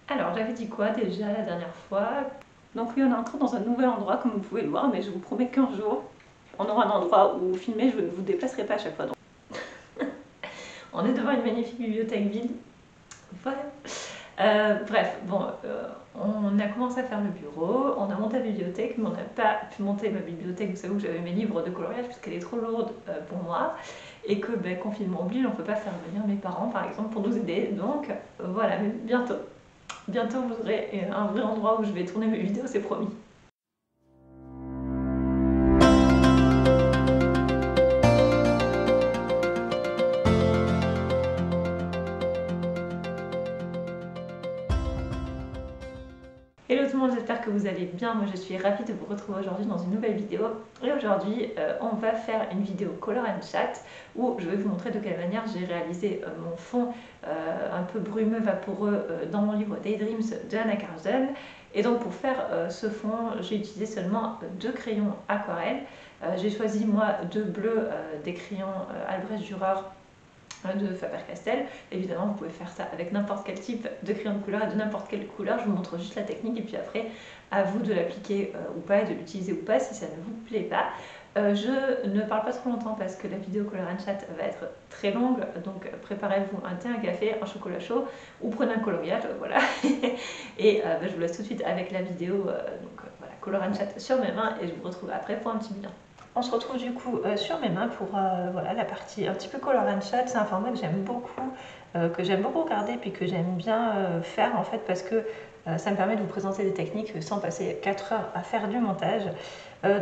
Alors, j'avais dit quoi déjà la dernière fois? Donc oui, on est encore dans un nouvel endroit, comme vous pouvez le voir, mais je vous promets qu'un jour, on aura un endroit où filmer, je ne vous déplacerai pas à chaque fois. Donc, on est devant une magnifique bibliothèque vide. Voilà. Bref, bon, on a commencé à faire le bureau, on a monté la bibliothèque, mais on n'a pas pu monter ma bibliothèque. Vous savez où j'avais mes livres de coloriage, puisqu'elle est trop lourde pour moi, et que confinement oblige, on ne peut pas faire venir mes parents, par exemple, pour nous aider. Donc voilà, mais bientôt. Bientôt, vous aurez un vrai endroit où je vais tourner mes vidéos, c'est promis. Hello tout le monde, j'espère que vous allez bien. Moi je suis ravie de vous retrouver aujourd'hui dans une nouvelle vidéo. Et aujourd'hui, on va faire une vidéo Color and Chat où je vais vous montrer de quelle manière j'ai réalisé mon fond un peu brumeux, vaporeux dans mon livre Daydreams de Anna Carson. Et donc pour faire ce fond, j'ai utilisé seulement 2 crayons aquarelles. J'ai choisi moi 2 bleus des crayons Albrecht Dürer de Faber-Castell. Évidemment, vous pouvez faire ça avec n'importe quel type de crayon de couleur et de n'importe quelle couleur. Je vous montre juste la technique et puis après, à vous de l'appliquer ou pas et de l'utiliser ou pas si ça ne vous plaît pas. Je ne parle pas trop longtemps parce que la vidéo Color and Chat va être très longue, donc préparez-vous un thé, un café, un chocolat chaud ou prenez un coloriage, voilà. Et je vous laisse tout de suite avec la vidéo, voilà, Color and Chat sur mes mains et je vous retrouve après pour un petit bilan. On se retrouve du coup sur mes mains pour voilà, la partie un petit peu color and chat. C'est un format que j'aime beaucoup regarder puis que j'aime bien faire en fait parce que ça me permet de vous présenter des techniques sans passer 4 heures à faire du montage.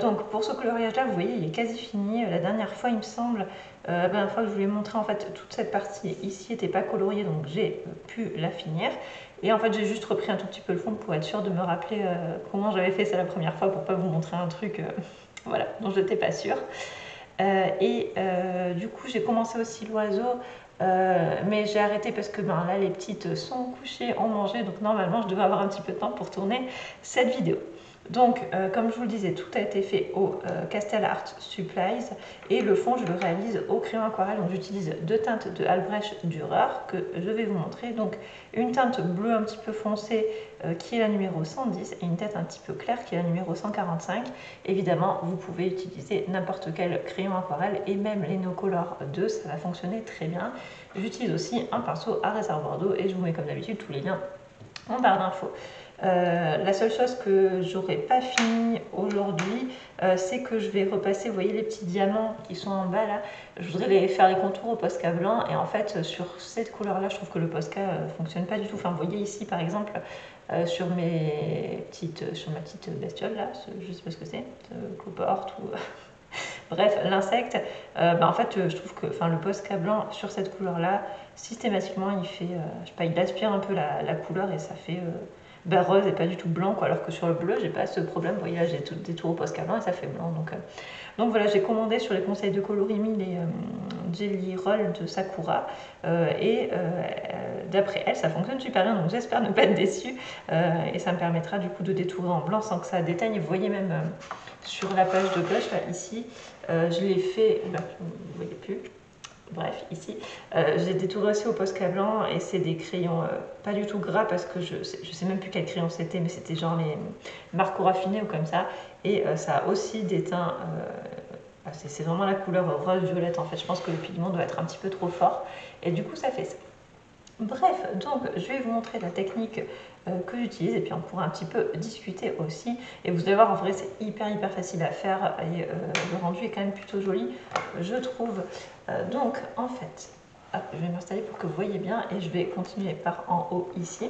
Donc pour ce coloriage là, vous voyez, il est quasi fini. La dernière fois, il me semble, la dernière fois que je vous l'ai montré, en fait, toute cette partie ici n'était pas coloriée, donc j'ai pu la finir. Et en fait, j'ai juste repris un tout petit peu le fond pour être sûre de me rappeler comment j'avais fait ça la première fois pour pas vous montrer un truc voilà, dont je n'étais pas sûre. Du coup, j'ai commencé aussi l'oiseau, mais j'ai arrêté parce que là, les petites sont couchées, ont mangé, donc normalement, je devais avoir un petit peu de temps pour tourner cette vidéo. Donc, comme je vous le disais, tout a été fait au Castel Art Supplies et le fond, je le réalise au crayon aquarelle. Donc, j'utilise 2 teintes de Albrecht Dürer que je vais vous montrer. Donc, une teinte bleue un petit peu foncée qui est la numéro 110 et une teinte un petit peu claire qui est la numéro 145. Évidemment, vous pouvez utiliser n'importe quel crayon aquarelle et même les No Color 2, ça va fonctionner très bien. J'utilise aussi un pinceau à réservoir d'eau et je vous mets comme d'habitude tous les liens en barre d'infos. La seule chose que j'aurais pas fini aujourd'hui, c'est que je vais repasser, vous voyez les petits diamants qui sont en bas là, je voudrais faire les contours au Posca blanc et en fait sur cette couleur là je trouve que le Posca fonctionne pas du tout. Enfin vous voyez ici par exemple sur ma petite bestiole là, je sais pas ce que c'est, cloporte ou bref, l'insecte, en fait, je trouve que le Posca blanc sur cette couleur-là, systématiquement, il fait, je sais pas, il aspire un peu la couleur et ça fait rose et pas du tout blanc, quoi, alors que sur le bleu, j'ai pas ce problème. Vous voyez, là, j'ai des tours au Posca blanc et ça fait blanc. Donc voilà, j'ai commandé sur les conseils de Colorimi les Jelly Roll de Sakura et d'après elle, ça fonctionne super bien, donc j'espère ne pas être déçue et ça me permettra du coup de détourer en blanc sans que ça déteigne. Vous voyez même sur la page de gauche, là, ici, je l'ai fait, là, vous ne voyez plus, bref, ici, j'ai détouré aussi au Posca blanc et c'est des crayons pas du tout gras parce que je sais même plus quel crayon c'était, mais c'était genre les Marco raffinés ou comme ça. Et ça a aussi déteint, c'est vraiment la couleur rose-violette en fait. Je pense que le pigment doit être un petit peu trop fort et du coup ça fait ça. Bref, donc je vais vous montrer la technique que j'utilise et puis on pourra un petit peu discuter aussi. Et vous allez voir, en vrai, c'est hyper facile à faire et le rendu est quand même plutôt joli, je trouve. Donc, en fait, hop, je vais m'installer pour que vous voyez bien et je vais continuer par en haut ici.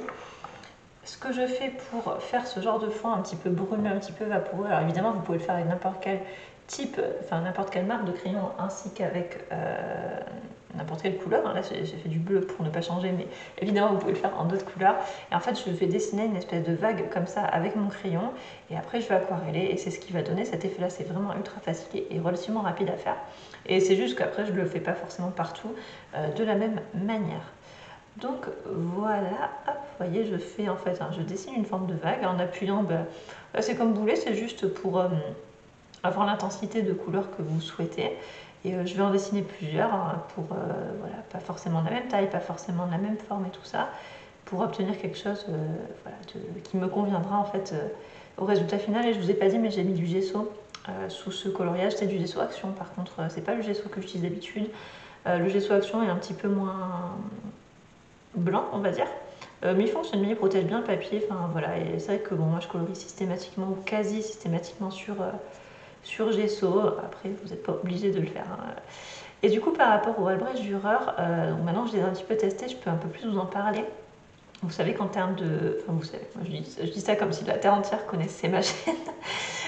Ce que je fais pour faire ce genre de fond un petit peu brumeux, un petit peu vaporeux, alors évidemment, vous pouvez le faire avec n'importe quel type, enfin n'importe quelle marque de crayon ainsi qu'avec n'importe quelle couleur. Là j'ai fait du bleu pour ne pas changer, mais évidemment vous pouvez le faire en d'autres couleurs. Et en fait je vais dessiner une espèce de vague comme ça avec mon crayon et après je vais aquareller et c'est ce qui va donner cet effet là. C'est vraiment ultra facile et relativement rapide à faire et c'est juste qu'après je ne le fais pas forcément partout de la même manière. Donc voilà, hop, vous voyez, je fais en fait, je dessine une forme de vague en appuyant, c'est comme vous voulez, c'est juste pour avoir l'intensité de couleur que vous souhaitez. Et je vais en dessiner plusieurs pour, voilà, pas forcément de la même taille, pas forcément de la même forme et tout ça. pour obtenir quelque chose voilà, qui me conviendra en fait au résultat final. Et je vous ai pas dit, mais j'ai mis du gesso sous ce coloriage. C'est du gesso Action, par contre c'est pas le gesso que j'utilise d'habitude. Le gesso Action est un petit peu moins blanc, on va dire. Mais il fonctionne bien, il protège bien le papier. Enfin voilà, et c'est vrai que bon, moi je colorie systématiquement ou quasi systématiquement sur gesso. Après, vous n'êtes pas obligé de le faire. Hein. Et du coup, par rapport au Albrecht Dürer, donc maintenant que je les ai un petit peu testés, je peux un peu plus vous en parler. Vous savez qu'en termes de... Enfin, vous savez, moi je dis ça comme si la terre entière connaissait ma chaîne.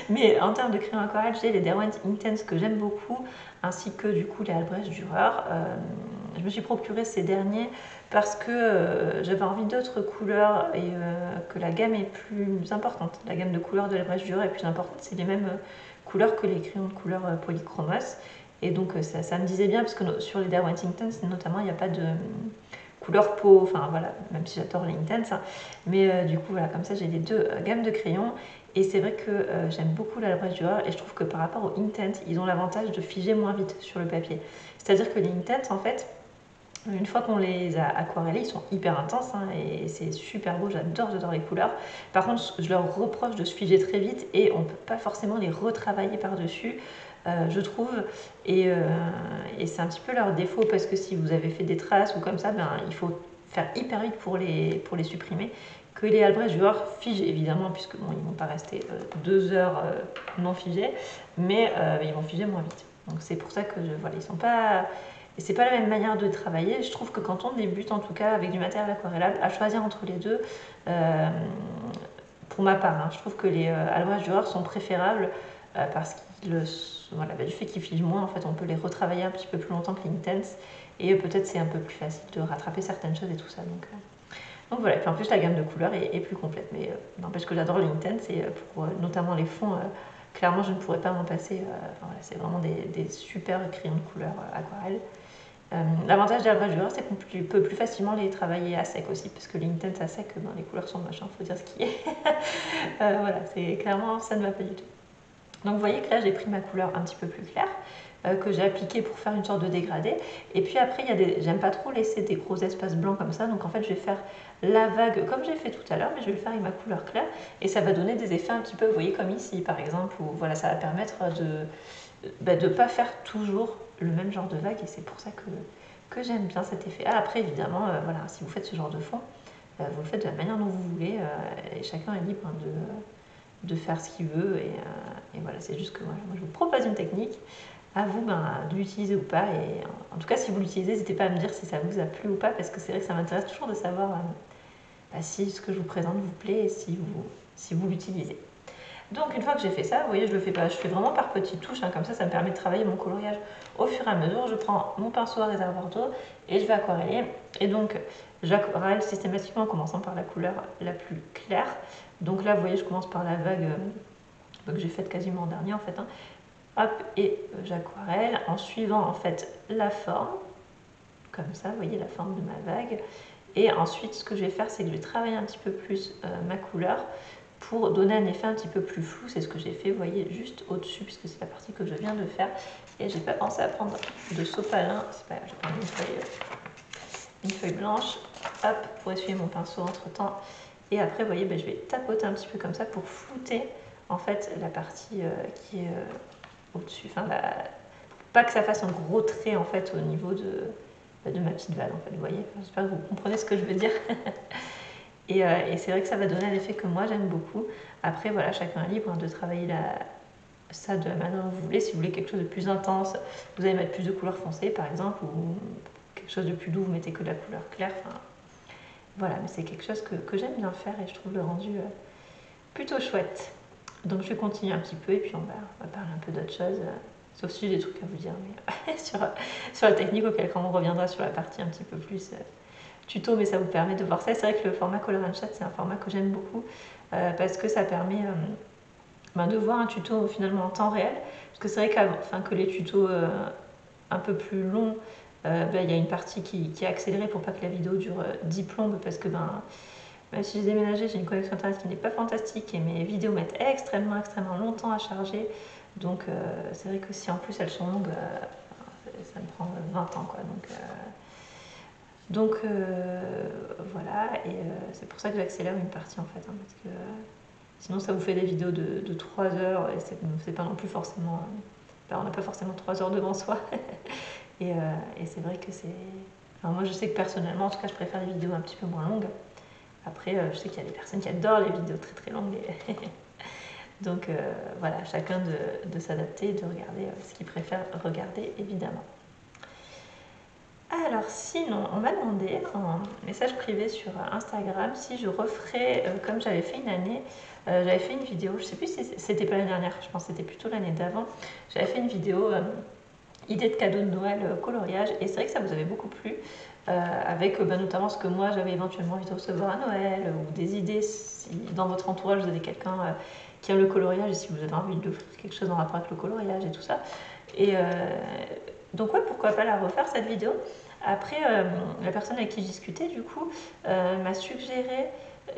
Mais en termes de crayon aquarelle, j'ai les Derwent Intense que j'aime beaucoup, ainsi que du coup les Albrecht Dürer. Je me suis procuré ces derniers parce que j'avais envie d'autres couleurs et que la gamme est plus importante. La gamme de couleurs de l'Albrecht Dürer est plus importante, c'est les mêmes couleurs que les crayons de couleur Polychromos. Et donc ça me disait bien, parce que sur les Derwent Intense notamment, il n'y a pas de couleur peau, enfin voilà, même si j'adore les Intense. Hein. Mais du coup, voilà, comme ça j'ai les deux gammes de crayons. Et c'est vrai que j'aime beaucoup l'Albrecht Dürer et je trouve que par rapport aux Intense, ils ont l'avantage de figer moins vite sur le papier. C'est-à-dire que les Intense, en fait, une fois qu'on les a aquarellés, ils sont hyper intenses hein, et c'est super beau, j'adore les couleurs. Par contre, je leur reproche de se figer très vite et on ne peut pas forcément les retravailler par-dessus, je trouve. Et c'est un petit peu leur défaut parce que si vous avez fait des traces ou comme ça, ben, il faut faire hyper vite pour les supprimer. Que les Albrecht Dürer figent évidemment, puisque bon, ils ne vont pas rester 2 heures non figés, mais ils vont figer moins vite. Donc c'est pour ça que voilà, ils sont pas... Et c'est pas la même manière de travailler. Je trouve que quand on débute, en tout cas, avec du matériel aquarellable, à choisir entre les deux, pour ma part, hein, je trouve que les Albrecht Dürer sont préférables parce qu'ils, voilà, du fait qu'ils figent moins, en fait, on peut les retravailler un petit peu plus longtemps que les Intense. Et peut-être c'est un peu plus facile de rattraper certaines choses et tout ça. Donc voilà, et puis en plus la gamme de couleurs est plus complète. Mais n'empêche que j'adore les Intense et pour notamment les fonds, clairement je ne pourrais pas m'en passer. Enfin, voilà, c'est vraiment des super crayons de couleur aquarelle. L'avantage des Albrecht Dürer, c'est qu'on peut plus facilement les travailler à sec aussi, parce que les Intense à sec, ben, les couleurs sont moches, il faut dire ce qui est. Voilà, c'est clairement, ça ne va pas du tout. Donc vous voyez que là, j'ai pris ma couleur un petit peu plus claire, que j'ai appliquée pour faire une sorte de dégradé. Et puis après, j'aime pas trop laisser des gros espaces blancs comme ça, donc en fait, je vais faire la vague comme j'ai fait tout à l'heure, mais je vais le faire avec ma couleur claire, et ça va donner des effets un petit peu, vous voyez, comme ici, par exemple, où voilà, ça va permettre de ne pas faire toujours le même genre de vague et c'est pour ça que j'aime bien cet effet. Ah, après évidemment, voilà, si vous faites ce genre de fond, vous le faites de la manière dont vous voulez et chacun est libre de faire ce qu'il veut et voilà, c'est juste que moi je vous propose une technique, à vous de l'utiliser ou pas et en tout cas si vous l'utilisez, n'hésitez pas à me dire si ça vous a plu ou pas parce que c'est vrai que ça m'intéresse toujours de savoir si ce que je vous présente vous plaît et si vous l'utilisez. Donc une fois que j'ai fait ça, vous voyez, je le fais pas, je fais vraiment par petites touches, hein, comme ça me permet de travailler mon coloriage au fur et à mesure. Je prends mon pinceau à réservoir d'eau et je vais aquareller. Et donc j'aquarelle systématiquement en commençant par la couleur la plus claire. Donc là, vous voyez, je commence par la vague que j'ai faite quasiment en dernier en fait. Hein. Hop, et j'aquarelle en suivant en fait la forme, comme ça, vous voyez la forme de ma vague. Et ensuite, ce que je vais faire, c'est que je vais travailler un petit peu plus ma couleur pour donner un effet un petit peu plus flou. C'est ce que j'ai fait, vous voyez, juste au-dessus, puisque c'est la partie que je viens de faire. Et j'ai pas pensé à prendre de sopalin. C'est pas grave, je vais prendre une feuille blanche, hop, pour essuyer mon pinceau entre-temps. Et après, vous voyez, je vais tapoter un petit peu comme ça pour flouter, en fait, la partie qui est au-dessus. Enfin, pas que ça fasse un gros trait, en fait, au niveau de ma petite vague, en fait, vous voyez. J'espère que vous comprenez ce que je veux dire. Et c'est vrai que ça va donner l'effet que moi j'aime beaucoup. Après, voilà, chacun est libre de travailler ça de la manière dont vous voulez. Si vous voulez quelque chose de plus intense, vous allez mettre plus de couleur foncée par exemple, ou quelque chose de plus doux, vous mettez que de la couleur claire. Enfin, voilà, mais c'est quelque chose que j'aime bien faire et je trouve le rendu plutôt chouette. Donc je vais continuer un petit peu et puis on va parler un peu d'autre chose. Sauf si j'ai des trucs à vous dire, mais sur la technique, auquel quand on reviendra sur la partie un petit peu plus tuto, mais ça vous permet de voir ça. C'est vrai que le format Color and Chat, c'est un format que j'aime beaucoup parce que ça permet de voir un tuto finalement en temps réel. Parce que c'est vrai que les tutos un peu plus longs, il y a une partie qui est accélérée pour pas que la vidéo dure 10 plombes parce que même si j'ai déménagé, j'ai une connexion internet qui n'est pas fantastique et mes vidéos mettent extrêmement longtemps à charger. Donc c'est vrai que si en plus elles sont longues, ça me prend 20 ans quoi. Donc Donc voilà, et c'est pour ça que j'accélère une partie en fait, hein, parce que sinon ça vous fait des vidéos de 3 heures, et c'est pas non plus forcément... on n'a pas forcément 3 heures devant soi. et c'est vrai que c'est... Enfin, moi je sais que personnellement, en tout cas je préfère les vidéos un petit peu moins longues. Après je sais qu'il y a des personnes qui adorent les vidéos très très longues. Donc voilà, chacun de s'adapter et de regarder ce qu'il préfère regarder évidemment. Alors sinon, on m'a demandé en message privé sur Instagram si je referais comme j'avais fait une année. J'avais fait une vidéo, je sais plus si c'était pas l'année dernière, je pense que c'était plutôt l'année d'avant. J'avais fait une vidéo idée de cadeau de Noël coloriage, et c'est vrai que ça vous avait beaucoup plu, avec notamment ce que moi j'avais éventuellement envie de recevoir à Noël, ou des idées si dans votre entourage vous avez quelqu'un qui aime le coloriage, et si vous avez envie de lui offrir quelque chose en rapport avec le coloriage et tout ça. Et donc ouais, pourquoi pas la refaire cette vidéo. Après, la personne avec qui je discutais du coup m'a suggéré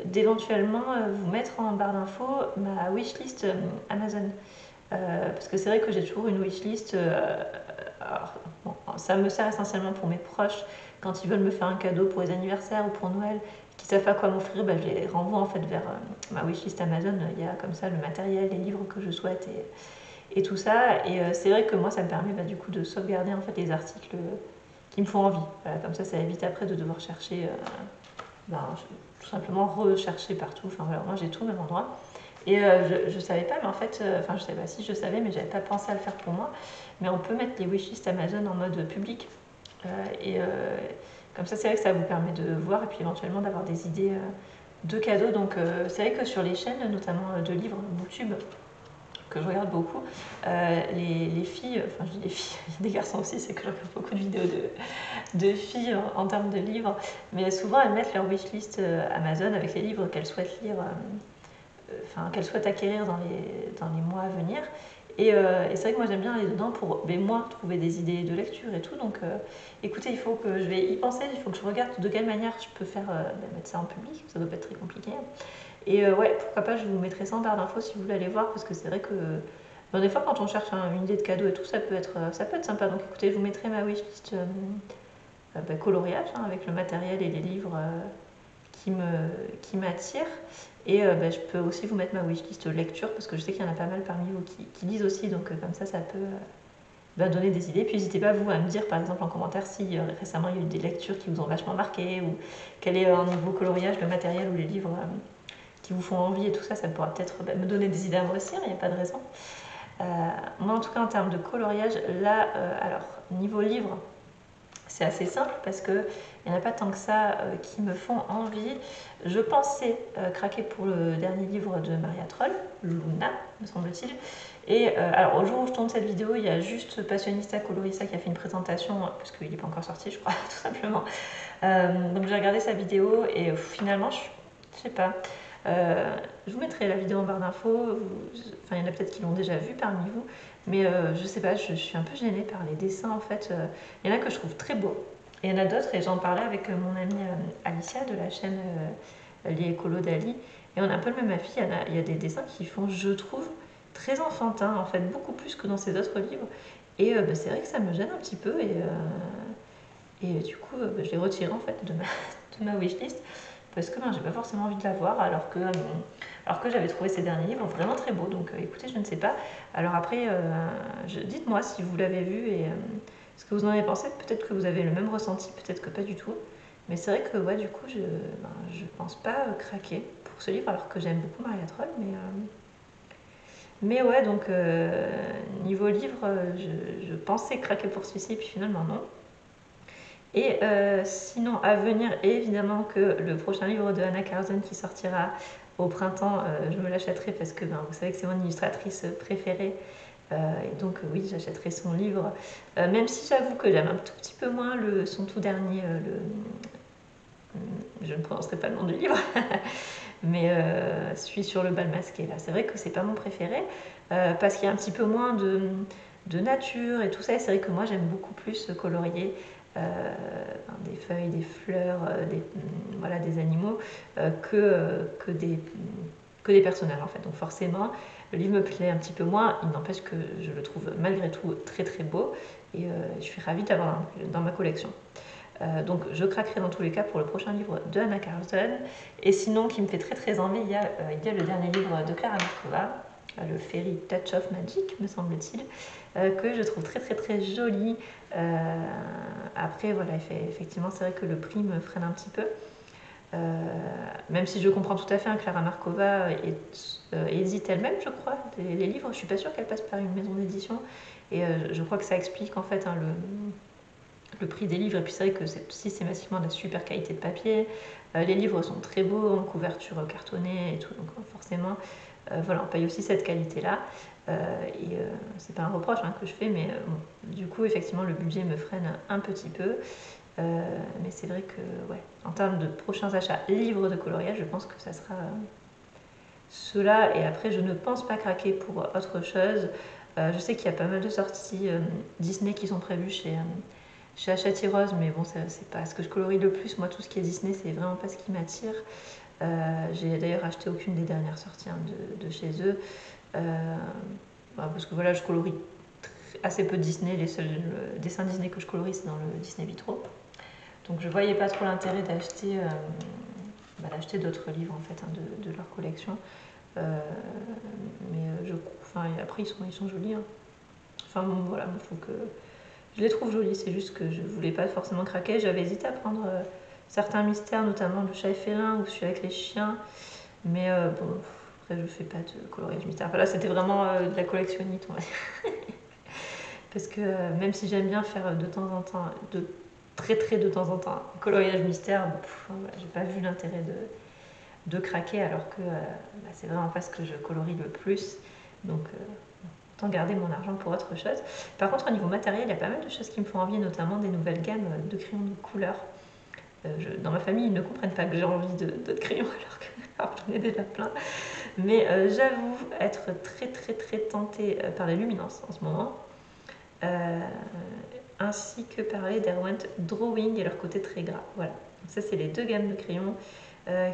d'éventuellement vous mettre en barre d'infos ma wishlist Amazon. Parce que c'est vrai que j'ai toujours une wishlist. Alors, bon, ça me sert essentiellement pour mes proches quand ils veulent me faire un cadeau pour les anniversaires ou pour Noël, qui savent pas quoi m'offrir, je les renvoie en fait vers ma wishlist Amazon. Il y a comme ça le matériel, les livres que je souhaite et tout ça. Et c'est vrai que moi ça me permet du coup de sauvegarder en fait les articles qui me font envie. Voilà, comme ça évite après de devoir chercher, tout simplement rechercher partout. Enfin voilà, moi j'ai tout au même endroit. Et je savais pas, mais en fait, enfin je savais pas si je savais, mais j'avais pas pensé à le faire pour moi. Mais on peut mettre les wishlists Amazon en mode public. Et comme ça, c'est vrai que ça vous permet de voir et puis éventuellement d'avoir des idées de cadeaux. Donc c'est vrai que sur les chaînes, notamment de livres, YouTube, que je regarde beaucoup, les filles, enfin je dis les filles, il y a des garçons aussi, c'est que je regarde beaucoup de vidéos de filles en termes de livres, mais souvent elles mettent leur wishlist Amazon avec les livres qu'elles souhaitent lire, enfin qu'elles souhaitent acquérir dans les mois à venir. Et c'est vrai que moi j'aime bien aller dedans pour moi trouver des idées de lecture et tout. Donc écoutez, il faut que je vais y penser, il faut que je regarde de quelle manière je peux faire mettre ça en public, ça doit pas être très compliqué. Et ouais, pourquoi pas, je vous mettrai ça en barre d'infos si vous voulez aller voir, parce que c'est vrai que des fois quand on cherche une idée de cadeau et tout, ça peut être sympa. Donc écoutez, je vous mettrai ma wishlist coloriage, hein, avec le matériel et les livres qui m'attirent. Et je peux aussi vous mettre ma wishlist lecture, parce que je sais qu'il y en a pas mal parmi vous qui lisent aussi, donc comme ça peut donner des idées. Puis n'hésitez pas vous à me dire par exemple en commentaire si récemment il y a eu des lectures qui vous ont vachement marqué, ou quel est au niveau coloriage, le matériel ou les livres qui vous font envie et tout ça, ça pourra peut-être me donner des idées à moi aussi, il n'y a pas de raison. Moi en tout cas en termes de coloriage, là, alors niveau livre, c'est assez simple parce qu'il n'y en a pas tant que ça qui me font envie. Je pensais craquer pour le dernier livre de Maria Troll, Luna, me semble-t-il. Et alors au jour où je tourne cette vidéo, il y a juste Passionista Colorista qui a fait une présentation, parce qu'il n'est pas encore sorti je crois, tout simplement. Donc j'ai regardé sa vidéo et finalement, je sais pas. Je vous mettrai la vidéo en barre d'infos. Enfin, il y en a peut-être qui l'ont déjà vue parmi vous, mais je sais pas, je suis un peu gênée par les dessins en fait. Il y en a que je trouve très beaux, et il y en a d'autres, et j'en parlais avec mon amie Alicia de la chaîne Les Écolos d'Ali, et on a un peu le même avis. Il y a des dessins qui font, je trouve, très enfantins en fait, beaucoup plus que dans ces autres livres. Et c'est vrai que ça me gêne un petit peu, et du coup, je l'ai retiré en fait de ma wishlist, parce que j'ai pas forcément envie de la voir, alors que j'avais trouvé ces derniers livres vraiment très beaux. Donc écoutez, je ne sais pas. Alors après, dites-moi si vous l'avez vu et ce que vous en avez pensé. Peut-être que vous avez le même ressenti, peut-être que pas du tout. Mais c'est vrai que ouais, du coup, je pense pas craquer pour ce livre, alors que j'aime beaucoup Maria Troll. Mais ouais, donc niveau livre, je pensais craquer pour celui-ci, puis finalement non. Et sinon, à venir, évidemment que le prochain livre de Anna Carson qui sortira au printemps, je me l'achèterai parce que vous savez que c'est mon illustratrice préférée. Et donc oui, j'achèterai son livre. Même si j'avoue que j'aime un tout petit peu moins son tout dernier, je ne prononcerai pas le nom du livre, mais celui sur le bal masqué. Là, c'est vrai que c'est pas mon préféré, parce qu'il y a un petit peu moins de nature et tout ça. Et c'est vrai que moi j'aime beaucoup plus colorier des feuilles, des fleurs, voilà, des animaux, que des personnages en fait. Donc forcément, le livre me plaît un petit peu moins. Il n'empêche que je le trouve malgré tout très très beau, et je suis ravie d'avoir dans ma collection. Donc je craquerai dans tous les cas pour le prochain livre de Anna Carlson. Et sinon, qui me fait très envie, il y a le dernier livre de Klara Markova, le Fairy Touch of Magic, me semble-t-il, que je trouve très joli. Après, voilà, effectivement, c'est vrai que le prix me freine un petit peu. Même si je comprends tout à fait, hein, Klara Markova édite elle-même, je crois, les livres. Je suis pas sûre qu'elle passe par une maison d'édition. Et je crois que ça explique en fait, hein, le prix des livres. Et puis c'est vrai que c'est systématiquement de la super qualité de papier. Les livres sont très beaux, en couverture cartonnée et tout. Donc forcément, voilà, on paye aussi cette qualité-là. Et c'est pas un reproche, hein, que je fais, mais bon, du coup, effectivement, le budget me freine un petit peu. Mais c'est vrai que, ouais, en termes de prochains achats livres de coloriage, je pense que ça sera cela. Et après, je ne pense pas craquer pour autre chose. Je sais qu'il y a pas mal de sorties Disney qui sont prévues chez Hachette Rose, mais bon, c'est pas ce que je colorie le plus. Moi, tout ce qui est Disney, c'est vraiment pas ce qui m'attire. J'ai d'ailleurs acheté aucune des dernières sorties, hein, de chez eux. Parce que voilà, je colorie assez peu de Disney. Les seuls dessins Disney que je colorie, c'est dans le Disney Vitro. Donc je voyais pas trop l'intérêt d'acheter d'autres livres en fait, hein, de leur collection. Mais après ils sont jolis. Hein. Enfin bon, voilà, il faut que je les trouve jolis. C'est juste que je voulais pas forcément craquer. J'avais hésité à prendre certains mystères, notamment le chat et félin ou celui avec les chiens. Mais bon, après je fais pas de coloriage mystère. Enfin, là c'était vraiment de la collectionnite, on va dire. Parce que même si j'aime bien faire de temps en temps, très de temps en temps, coloriage mystère, voilà, j'ai pas vu l'intérêt de craquer alors que c'est vraiment pas ce que je colorie le plus. Donc autant garder mon argent pour autre chose. Par contre, au niveau matériel, il y a pas mal de choses qui me font envie, notamment des nouvelles gammes de crayons de couleur. Dans ma famille, ils ne comprennent pas que j'ai envie d'autres crayons alors que j'en ai déjà plein. Mais j'avoue être très tentée par la luminance en ce moment. Ainsi que par les Derwent Drawing et leur côté très gras. Voilà. Donc ça, c'est les deux gammes de crayons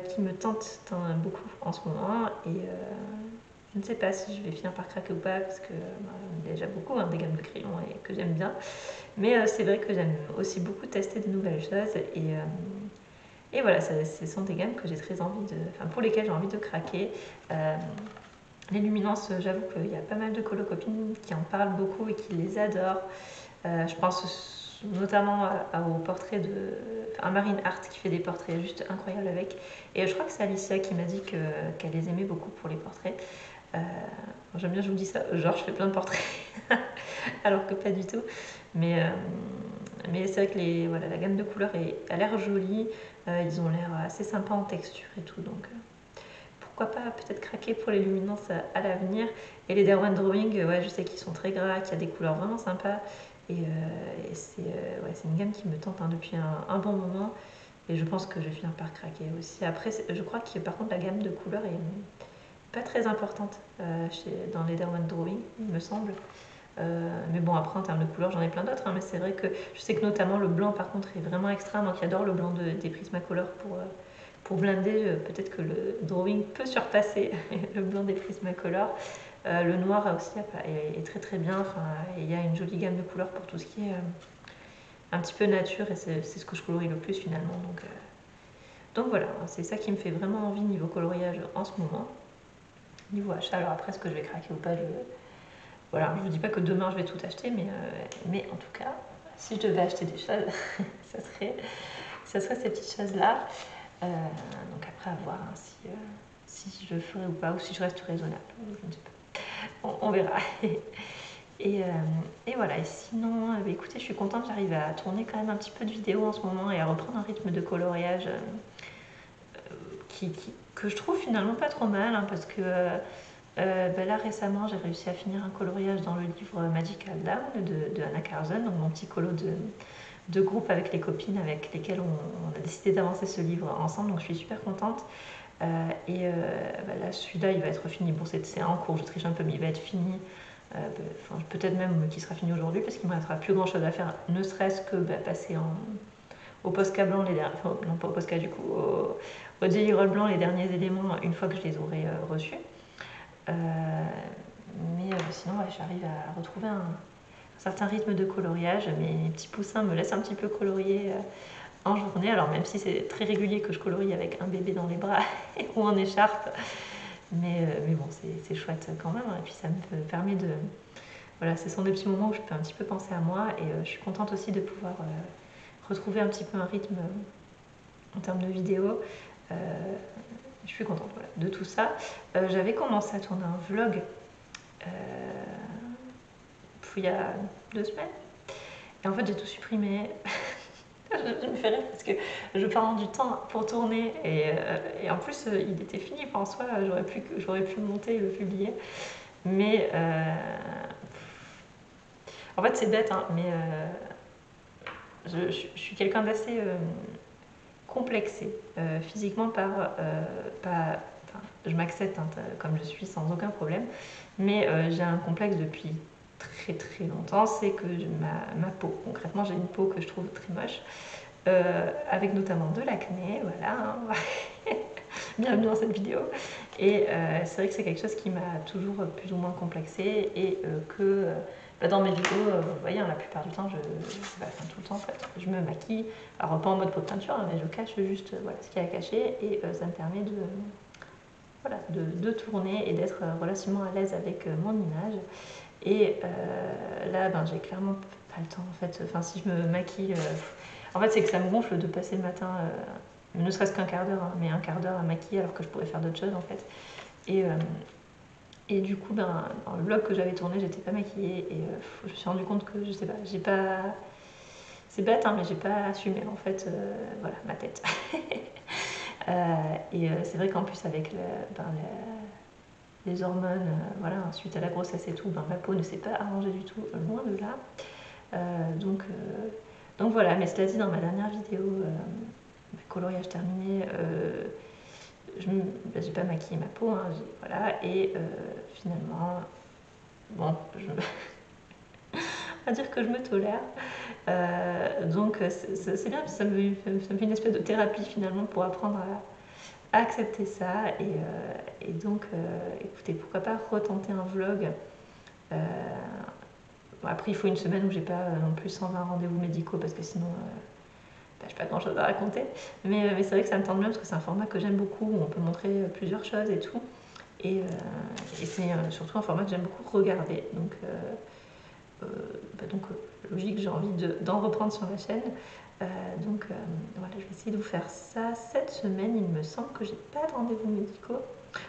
qui me tentent beaucoup en ce moment. Et je ne sais pas si je vais finir par craquer ou pas, parce que j'en ai déjà beaucoup, hein, des gammes de crayons et que j'aime bien. Mais c'est vrai que j'aime aussi beaucoup tester de nouvelles choses. Et voilà, ce sont des gammes que j'ai très envie pour lesquelles j'ai envie de craquer. Les luminances, j'avoue qu'il y a pas mal de colocopines qui en parlent beaucoup et qui les adorent. Je pense notamment au portrait de Marine Art qui fait des portraits juste incroyables avec. Et je crois que c'est Alicia qui m'a dit qu'elle les aimait beaucoup pour les portraits. J'aime bien, je vous dis ça, genre je fais plein de portraits, alors que pas du tout. Mais c'est vrai que voilà, la gamme de couleurs a l'air jolie, ils ont l'air assez sympas en texture et tout. Donc pourquoi pas peut-être craquer pour les luminances à l'avenir. Et les Derwent Drawing, ouais, je sais qu'ils sont très gras, qu'il y a des couleurs vraiment sympas. Et c'est une gamme qui me tente, hein, depuis un bon moment. Et je pense que je vais finir par craquer aussi. Après, je crois que par contre la gamme de couleurs est pas très importante dans les Derwent Drawing, il me semble. Mais bon, après en termes de couleurs, j'en ai plein d'autres, hein, mais c'est vrai que je sais que notamment le blanc par contre est vraiment extra. Moi qui adore le blanc des Prismacolor pour blinder, peut-être que le drawing peut surpasser le blanc des Prismacolor. Le noir aussi est très bien. Enfin, il y a une jolie gamme de couleurs pour tout ce qui est un petit peu nature, et c'est ce que je colorie le plus finalement. Donc voilà, c'est ça qui me fait vraiment envie niveau coloriage en ce moment. Niveau achat, alors après ce que je vais craquer ou pas, voilà, je ne vous dis pas que demain je vais tout acheter, mais en tout cas, si je devais acheter des choses, ça serait ces petites choses-là. Donc après, à voir, hein, si je le ferai ou pas, ou si je reste raisonnable, je ne sais pas. On verra. Et voilà, et sinon, écoutez, je suis contente, j'arrive à tourner quand même un petit peu de vidéos en ce moment et à reprendre un rythme de coloriage que je trouve finalement pas trop mal, hein, parce que là récemment j'ai réussi à finir un coloriage dans le livre Magical Down de Anna Carlson, donc mon petit colo de groupe avec les copines avec lesquelles on a décidé d'avancer ce livre ensemble, donc je suis super contente. Là celui-là il va être fini, bon c'est en cours, je triche un peu, mais il va être fini. Peut-être même qu'il sera fini aujourd'hui parce qu'il ne me restera plus grand chose à faire, ne serait-ce que passer au Posca blanc les derniers, enfin, non pas au Posca du coup, au Jelly Roll blanc les derniers éléments une fois que je les aurai reçus. Sinon j'arrive à retrouver un certain rythme de coloriage. Mes petits poussins me laissent un petit peu colorier en journée. Alors même si c'est très régulier que je colorie avec un bébé dans les bras ou en écharpe, mais bon, c'est chouette quand même. Et puis ça me permet de... Voilà, ce sont des petits moments où je peux un petit peu penser à moi et je suis contente aussi de pouvoir retrouver un petit peu un rythme en termes de vidéos. Je suis contente voilà, de tout ça. J'avais commencé à tourner un vlog il y a 2 semaines. Et en fait, j'ai tout supprimé. Je me fais rire parce que je prends du temps pour tourner et en plus, il était fini. Enfin, en soi, j'aurais pu le monter et le publier. Mais en fait, c'est bête, hein, mais je suis quelqu'un d'assez complexé physiquement enfin, je m'accepte hein, comme je suis sans aucun problème, mais j'ai un complexe depuis très très longtemps, c'est que ma peau, concrètement j'ai une peau que je trouve très moche, avec notamment de l'acné, voilà, hein. Bienvenue dans cette vidéo. Et c'est vrai que c'est quelque chose qui m'a toujours plus ou moins complexée et dans mes vidéos, vous voyez, hein, la plupart du temps, tout le temps en fait, je me maquille, alors pas en mode pot de peinture, hein, mais je cache juste voilà, ce qu'il y a à cacher et ça me permet voilà, de tourner et d'être relativement à l'aise avec mon image. Et là, j'ai clairement pas le temps en fait, enfin si je me maquille, en fait c'est que ça me gonfle de passer le matin, ne serait-ce qu'un quart d'heure, hein, mais un quart d'heure à maquiller alors que je pourrais faire d'autres choses en fait. Et du coup, dans le vlog que j'avais tourné, j'étais pas maquillée et je me suis rendu compte que, je sais pas, j'ai pas... C'est bête, hein, mais j'ai pas assumé en fait, voilà, ma tête. C'est vrai qu'en plus avec les hormones, voilà, suite à la grossesse et tout, ma peau ne s'est pas arrangée du tout, loin de là. Donc voilà, mais cela dit, dans ma dernière vidéo, coloriage terminé, j'ai pas maquillé ma peau, hein, voilà, et finalement, bon, on va dire que je me tolère. Donc c'est bien, ça me fait une espèce de thérapie finalement pour apprendre à accepter ça. Et donc, écoutez, pourquoi pas retenter un vlog. Bon, après, il faut une semaine où j'ai pas non plus 120 rendez-vous médicaux parce que sinon, j'ai pas grand chose à raconter. Mais c'est vrai que ça me tente bien parce que c'est un format que j'aime beaucoup où on peut montrer plusieurs choses et tout. Et c'est surtout un format que j'aime beaucoup regarder. Donc logique, j'ai envie d'en reprendre sur ma chaîne. Voilà, je vais essayer de vous faire ça cette semaine. Il me semble que j'ai pas de rendez-vous médicaux.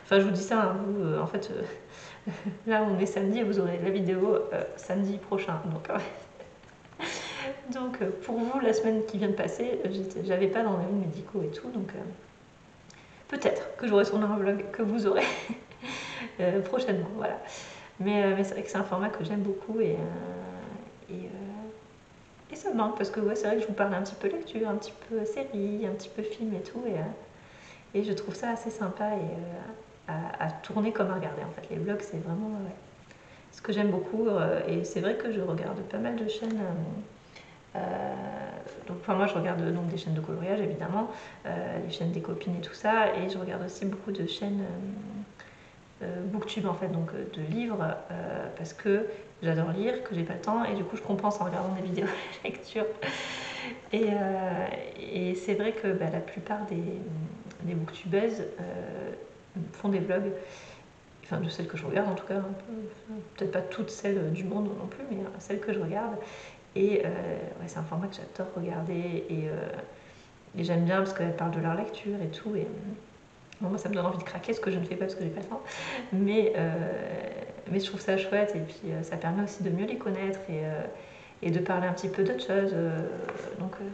Enfin, je vous dis ça, hein, vous, en fait, là on est samedi et vous aurez la vidéo samedi prochain. Donc pour vous, la semaine qui vient de passer, j'avais pas de rendez-vous médicaux et tout. Donc peut-être que j'aurai tourné un vlog que vous aurez prochainement. Voilà. Mais c'est vrai que c'est un format que j'aime beaucoup et ça me manque parce que ouais, c'est vrai que je vous parle un petit peu lecture, un petit peu série, un petit peu film et tout. Et je trouve ça assez sympa à tourner comme à regarder en fait. Les vlogs, c'est vraiment ce que j'aime beaucoup. Et c'est vrai que je regarde pas mal de chaînes. Moi, je regarde donc des chaînes de coloriage évidemment, les chaînes des copines et tout ça. Et je regarde aussi beaucoup de chaînes booktube en fait, donc de livres, parce que j'adore lire, que j'ai pas le temps et du coup je compense en regardant des vidéos de lecture. Et c'est vrai que la plupart des booktubeuses font des vlogs, enfin de celles que je regarde en tout cas, peut-être pas toutes celles du monde non plus, mais celles que je regarde. Et ouais, c'est un format que j'adore regarder et j'aime bien parce qu'elles parlent de leur lecture et tout. Et bon, moi ça me donne envie de craquer, ce que je ne fais pas parce que j'ai pas le temps. Mais je trouve ça chouette et puis ça permet aussi de mieux les connaître et de parler un petit peu d'autres choses.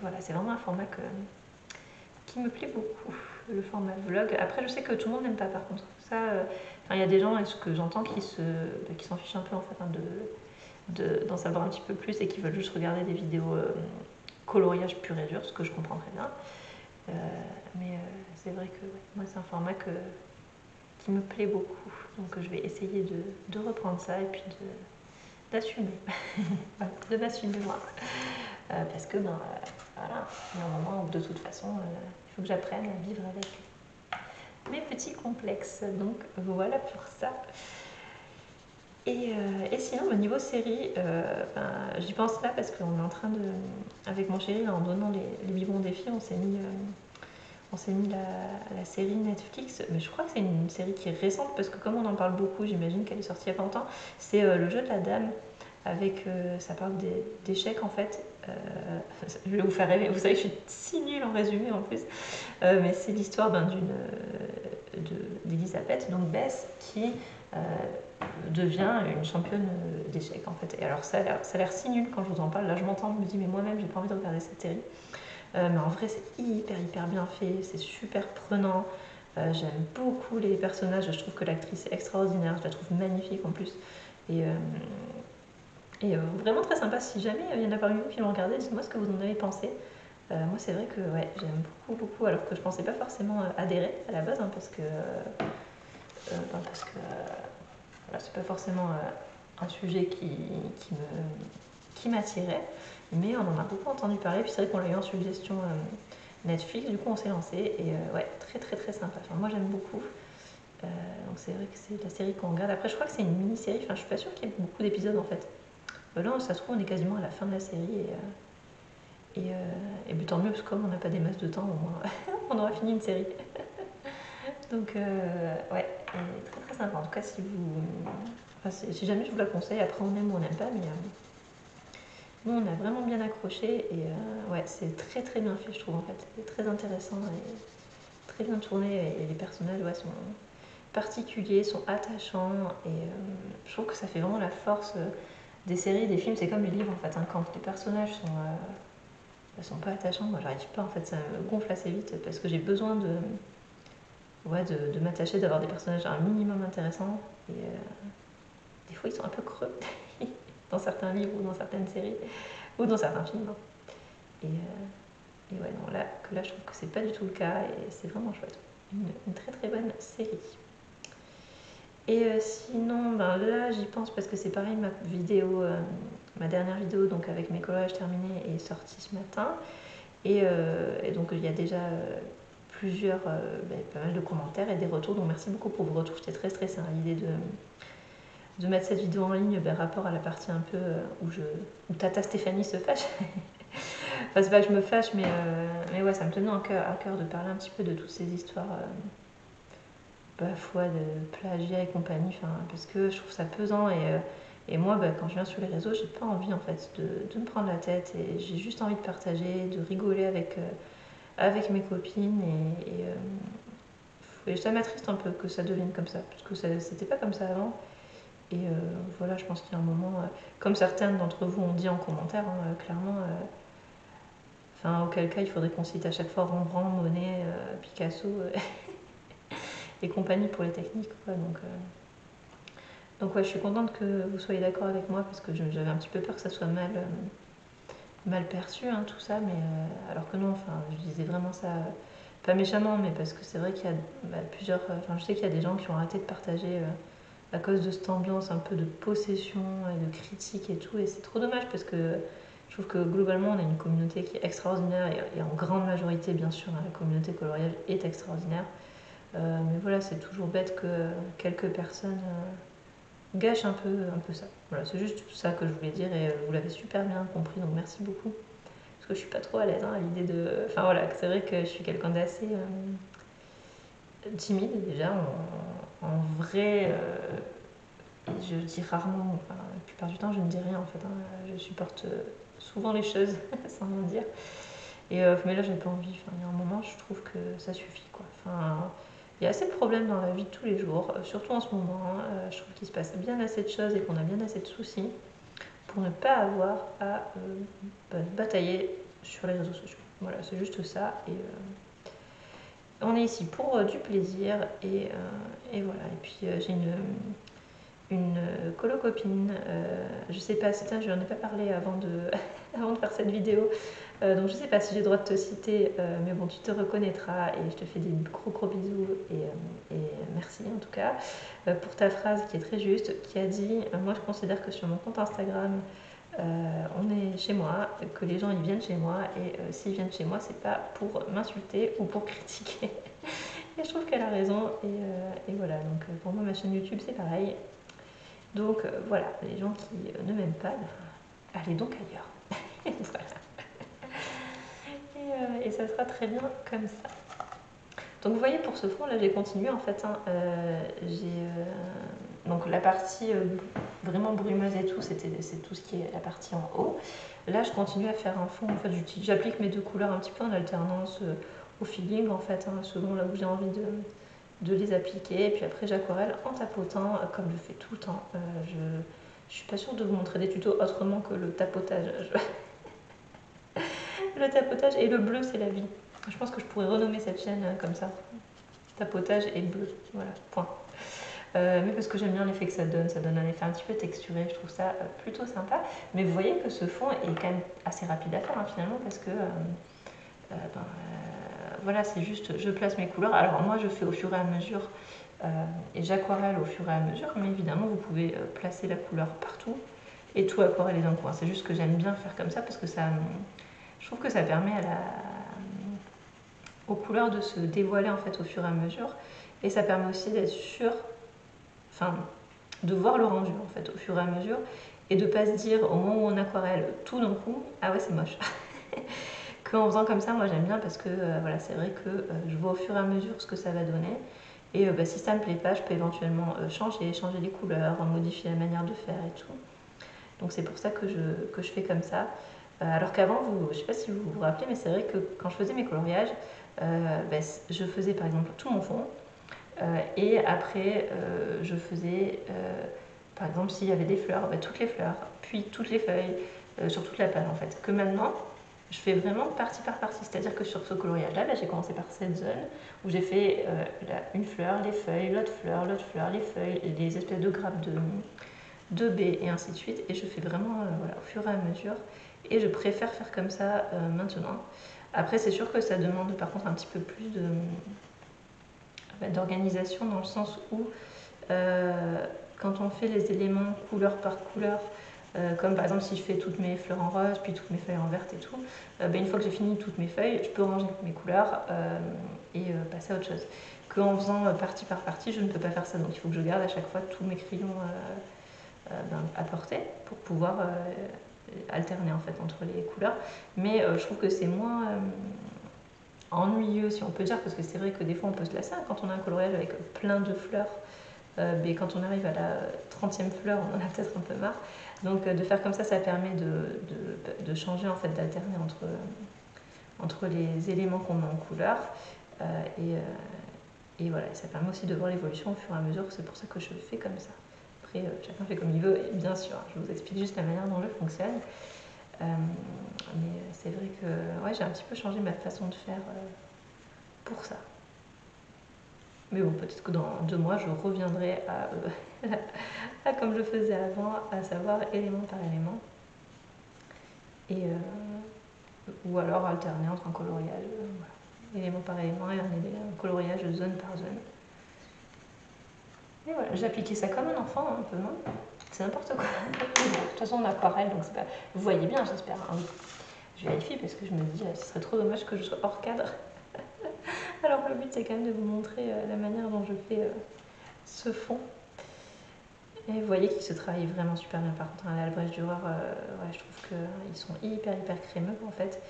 Voilà, c'est vraiment un format qui me plaît beaucoup, le format vlog. Après, je sais que tout le monde n'aime pas par contre. Ça, il y a des gens, ce que j'entends, qui s'en fichent un peu en fait, hein, d'en savoir un petit peu plus et qui veulent juste regarder des vidéos coloriage pur et dur, ce que je comprends très bien. Mais c'est vrai que moi, c'est un format qui me plaît beaucoup. Donc je vais essayer de reprendre ça et puis d'assumer, de m'assumer moi. Parce que voilà, il y a un moment où de toute façon, il faut que j'apprenne à vivre avec mes petits complexes. Donc voilà pour ça. Et sinon, au niveau série, j'y pense là parce qu'on est en train de, avec mon chéri, en donnant les biberons des filles, on s'est mis la série Netflix, mais je crois que c'est une série qui est récente parce que comme on en parle beaucoup, j'imagine qu'elle est sortie il y a pas longtemps. C'est le jeu de la dame avec, ça parle d'échecs en fait. Je vais vous faire rêver, vous savez que je suis si nulle en résumé en plus. Mais c'est l'histoire d'Elisabeth, donc Bess, qui devient une championne d'échecs en fait. Et alors ça a l'air si nul quand je vous en parle. Là je m'entends, je me dis mais moi-même j'ai pas envie de regarder cette série. Mais en vrai c'est hyper bien fait, c'est super prenant. J'aime beaucoup les personnages, je trouve que l'actrice est extraordinaire, je la trouve magnifique en plus. Et, vraiment très sympa. Si jamais il y en a parmi vous qui l'ont regardé, dites-moi ce que vous en avez pensé. Moi, c'est vrai que ouais, j'aime beaucoup, alors que je pensais pas forcément adhérer à la base, hein, parce que voilà, c'est pas forcément un sujet qui m'attirait, mais on en a beaucoup entendu parler. Puis c'est vrai qu'on l'a eu en suggestion Netflix, du coup on s'est lancé et ouais, très sympa. Enfin, moi j'aime beaucoup. Donc c'est vrai que c'est la série qu'on regarde. Après, je crois que c'est une mini-série. Enfin, je suis pas sûre qu'il y ait beaucoup d'épisodes en fait. Là, ça se trouve, on est quasiment à la fin de la série et tant mieux, parce que comme on n'a pas des masses de temps, au moins on aura fini une série. Donc, ouais, très sympa. En tout cas, si jamais je vous la conseille, après on aime ou on n'aime pas, mais nous on a vraiment bien accroché et ouais, c'est très bien fait, je trouve en fait. C'est très intéressant et très bien tourné et les personnages ouais, sont particuliers, sont attachants et je trouve que ça fait vraiment la force des séries, des films. C'est comme les livres en fait, hein, quand les personnages sont pas attachants, moi j'arrive pas en fait, ça me gonfle assez vite parce que j'ai besoin de m'attacher, d'avoir des personnages un minimum intéressants et des fois ils sont un peu creux dans certains livres ou dans certaines séries ou dans certains films, hein. Et ouais, non, là je trouve que c'est pas du tout le cas et c'est vraiment chouette. Une très bonne série. Et sinon, ben là j'y pense parce que c'est pareil, ma dernière vidéo donc avec mes collages terminés est sortie ce matin. Et donc il y a déjà pas mal de commentaires et des retours. Donc merci beaucoup pour vos retours. J'étais très stressée à l'idée de mettre cette vidéo en ligne rapport à la partie un peu où Tata Stéphanie se fâche. Enfin, c'est pas que je me fâche, mais ouais, ça me tenait à cœur de parler un petit peu de toutes ces histoires parfois de plagiat et compagnie, parce que je trouve ça pesant et moi quand je viens sur les réseaux j'ai pas envie en fait de me prendre la tête et j'ai juste envie de partager, de rigoler avec mes copines et ça m'attriste un peu que ça devienne comme ça, parce que c'était pas comme ça avant. Et voilà, je pense qu'il y a un moment, comme certaines d'entre vous ont dit en commentaire, hein, clairement, auquel cas il faudrait qu'on cite à chaque fois Rembrandt, Monet, Picasso et compagnie pour les techniques, quoi. Donc ouais, je suis contente que vous soyez d'accord avec moi parce que j'avais un petit peu peur que ça soit mal perçu, hein, tout ça, mais alors que non, je disais vraiment ça, pas méchamment, mais parce que c'est vrai qu'il y a plusieurs, je sais qu'il y a des gens qui ont arrêté de partager à cause de cette ambiance un peu de possession et de critique et tout, et c'est trop dommage parce que je trouve que globalement on a une communauté qui est extraordinaire et en grande majorité bien sûr hein, la communauté coloriage est extraordinaire, mais voilà c'est toujours bête que quelques personnes gâchent un peu ça. Voilà, c'est juste ça que je voulais dire et vous l'avez super bien compris donc merci beaucoup parce que je suis pas trop à l'aise hein, à l'idée de, voilà c'est vrai que je suis quelqu'un d'assez timide déjà en vrai. Je dis rarement, la plupart du temps, je ne dis rien en fait, hein. Je supporte souvent les choses sans rien dire. Mais là, j'ai pas envie. Il y a un moment, je trouve que ça suffit, quoi. Il y a assez de problèmes dans la vie de tous les jours, surtout en ce moment, hein. Je trouve qu'il se passe bien assez de choses et qu'on a bien assez de soucis pour ne pas avoir à batailler sur les réseaux sociaux. Voilà, c'est juste ça. Et on est ici pour du plaisir et voilà. Et puis j'ai une colo-copine, je sais pas, tiens, je n'en ai pas parlé avant avant de faire cette vidéo, donc je sais pas si j'ai le droit de te citer, mais bon, tu te reconnaîtras et je te fais des gros bisous et merci en tout cas pour ta phrase qui est très juste, qui a dit moi je considère que sur mon compte Instagram, on est chez moi, que les gens ils viennent chez moi et s'ils viennent chez moi, c'est pas pour m'insulter ou pour critiquer. Et je trouve qu'elle a raison et voilà, donc pour moi ma chaîne YouTube c'est pareil. Donc voilà, les gens qui ne m'aiment pas, allez donc ailleurs. Voilà. Et ça sera très bien comme ça. Donc vous voyez pour ce fond là j'ai continué en fait, hein, donc la partie vraiment brumeuse et tout, c'est tout ce qui est la partie en haut. Là je continue à faire un fond, en fait j'applique mes deux couleurs un petit peu en alternance au feeling en fait, hein, selon là où j'ai envie de les appliquer, et puis après j'aquarelle en tapotant comme je fais tout le temps. Je suis pas sûre de vous montrer des tutos autrement que le tapotage. Le tapotage et le bleu c'est la vie. Je pense que je pourrais renommer cette chaîne comme ça. Tapotage et bleu, voilà, point. Mais parce que j'aime bien l'effet que ça donne un effet un petit peu texturé, je trouve ça plutôt sympa. Mais vous voyez que ce fond est quand même assez rapide à faire hein, finalement, parce que voilà, c'est juste, je place mes couleurs. Alors moi je fais au fur et à mesure, et j'aquarelle au fur et à mesure, mais évidemment vous pouvez placer la couleur partout et tout aquareller d'un coin. C'est juste que j'aime bien faire comme ça, parce que ça, je trouve que ça permet aux couleurs de se dévoiler en fait au fur et à mesure, et ça permet aussi d'être sûr, enfin de voir le rendu en fait au fur et à mesure, et de pas se dire au moment où on aquarelle tout d'un coup ah ouais c'est moche. Qu'en faisant comme ça moi j'aime bien, parce que voilà, c'est vrai que je vois au fur et à mesure ce que ça va donner, et si ça me plaît pas je peux éventuellement changer les couleurs, modifier la manière de faire et tout. Donc c'est pour ça que je fais comme ça. Alors qu'avant, je ne sais pas si vous vous rappelez, mais c'est vrai que quand je faisais mes coloriages, je faisais par exemple tout mon fond, et après je faisais, par exemple s'il y avait des fleurs, toutes les fleurs, puis toutes les feuilles, sur toute la page en fait. Que maintenant, je fais vraiment partie par partie, c'est-à-dire que sur ce coloriage-là, j'ai commencé par cette zone où j'ai fait une fleur, les feuilles, l'autre fleur, les feuilles, des espèces de grappes de baies et ainsi de suite, et je fais vraiment voilà, au fur et à mesure, et je préfère faire comme ça maintenant. Après c'est sûr que ça demande par contre un petit peu plus d'organisation, dans le sens où quand on fait les éléments couleur par couleur, comme par exemple si je fais toutes mes fleurs en rose, puis toutes mes feuilles en verte et tout, une fois que j'ai fini toutes mes feuilles, je peux ranger mes couleurs et passer à autre chose. Qu'en faisant partie par partie, je ne peux pas faire ça, donc il faut que je garde à chaque fois tous mes crayons à portée pour pouvoir alterner en fait entre les couleurs. Mais je trouve que c'est moins ennuyeux, si on peut dire, parce que c'est vrai que des fois on peut se lasser quand on a un coloriage avec plein de fleurs. Mais quand on arrive à la 30e fleur, on en a peut-être un peu marre. Donc de faire comme ça permet de changer, en fait, d'alterner entre les éléments qu'on met en couleur. Et voilà, ça permet aussi de voir l'évolution au fur et à mesure. C'est pour ça que je fais comme ça. Après, chacun fait comme il veut, et bien sûr, je vous explique juste la manière dont je fonctionne. Mais c'est vrai que ouais, j'ai un petit peu changé ma façon de faire pour ça. Mais bon, peut-être que dans 2 mois, je reviendrai à comme je faisais avant, à savoir élément par élément. Et, ou alors alterner entre un coloriage, voilà, élément par élément, et un coloriage zone par zone. Et voilà, j'ai appliqué ça comme un enfant, un peu, non? C'est n'importe quoi. Bon, de toute façon, en aquarelle, donc c'est pas... Vous voyez bien, j'espère. Hein. Je vérifie parce que je me dis, ce serait trop dommage que je sois hors cadre. Alors le but, c'est quand même de vous montrer la manière dont je fais ce fond. Et vous voyez qu'ils se travaillent vraiment super bien. Par contre, l'Albrecht Dürer, ouais, je trouve qu'ils sont hyper crémeux en fait.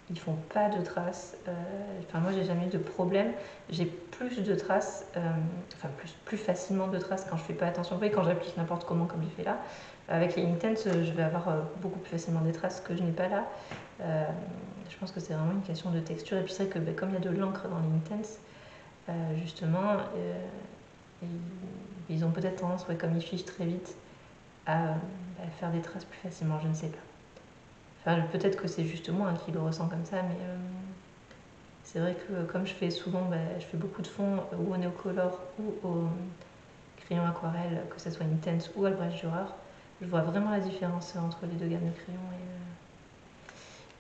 Ils font pas de traces. Enfin, moi, j'ai jamais eu de problème. J'ai plus de traces, enfin plus facilement de traces quand je fais pas attention. Vous voyez, quand j'applique n'importe comment, comme je fais là, avec les Inktense, je vais avoir beaucoup plus facilement des traces que je n'ai pas là. Je pense que c'est vraiment une question de texture. Et puis c'est vrai que comme il y a de l'encre dans les Inktense, justement, ils ont peut-être tendance, ouais, comme ils fichent très vite, à faire des traces plus facilement, je ne sais pas. Enfin, peut-être que c'est juste moi qui le ressens comme ça, mais c'est vrai que comme je fais souvent, je fais beaucoup de fonds ou au néocolor ou au crayon aquarelle, que ce soit Inktense ou Albrecht Dürer, je vois vraiment la différence entre les deux gammes de crayons.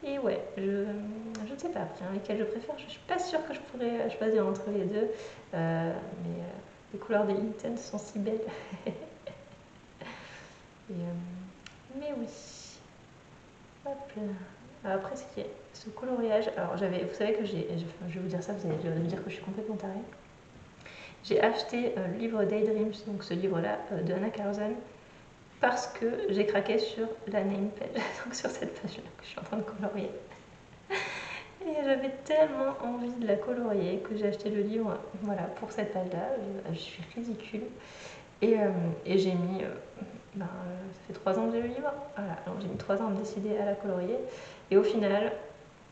Et ouais, je ne sais pas bien lesquels je préfère, je ne suis pas sûre que je pourrais choisir entre les deux, mais les couleurs des Inktense sont si belles. Mais oui. Hop là. Après, ce coloriage, alors vous savez que je vais vous dire ça, vous allez me dire que je suis complètement tarée. J'ai acheté le livre Daydreams, donc ce livre-là de Anna Carlson, parce que j'ai craqué sur la name page, donc sur cette page-là que je suis en train de colorier. Et j'avais tellement envie de la colorier que j'ai acheté le livre, voilà, pour cette page-là. Je suis ridicule. Et j'ai mis, ça fait 3 ans que j'ai le livre, voilà, donc j'ai mis 3 ans à me décider à la colorier. Et au final,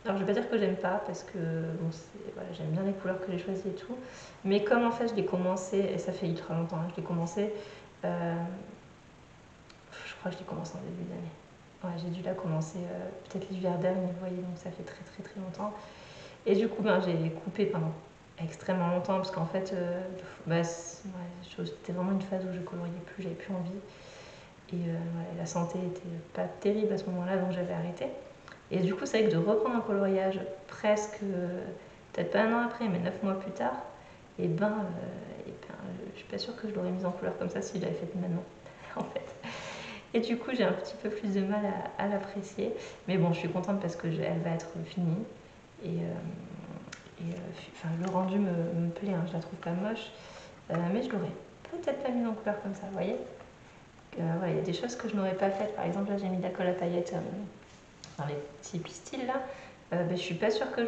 alors je vais pas dire que j'aime pas, parce que bon, voilà, j'aime bien les couleurs que j'ai choisies et tout, mais comme en fait je l'ai commencé, et ça fait ultra longtemps, hein, je l'ai commencé, je crois que je l'ai commencé en début d'année. Ouais, j'ai dû la commencer peut-être l'hiver dernier, vous voyez, donc ça fait très très très longtemps. Et du coup, j'ai coupé pendant extrêmement longtemps, parce qu'en fait, c'était vraiment une phase où je coloriais plus, j'avais plus envie. Et la santé était pas terrible à ce moment-là, donc j'avais arrêté. Et du coup, c'est vrai que de reprendre un coloriage presque, peut-être pas un an après, mais 9 mois plus tard, je suis pas sûre que je l'aurais mise en couleur comme ça si je l'avais faite maintenant, en fait. Et du coup, j'ai un petit peu plus de mal à l'apprécier. Mais bon, je suis contente parce que elle va être finie. Et le rendu me plaît, hein, je la trouve pas moche. Mais je l'aurais peut-être pas mise en couleur comme ça, vous voyez. Il y a des choses que je n'aurais pas faites. Par exemple, là, j'ai mis de la colle à paillettes dans les petits pistils là. Je suis pas sûre que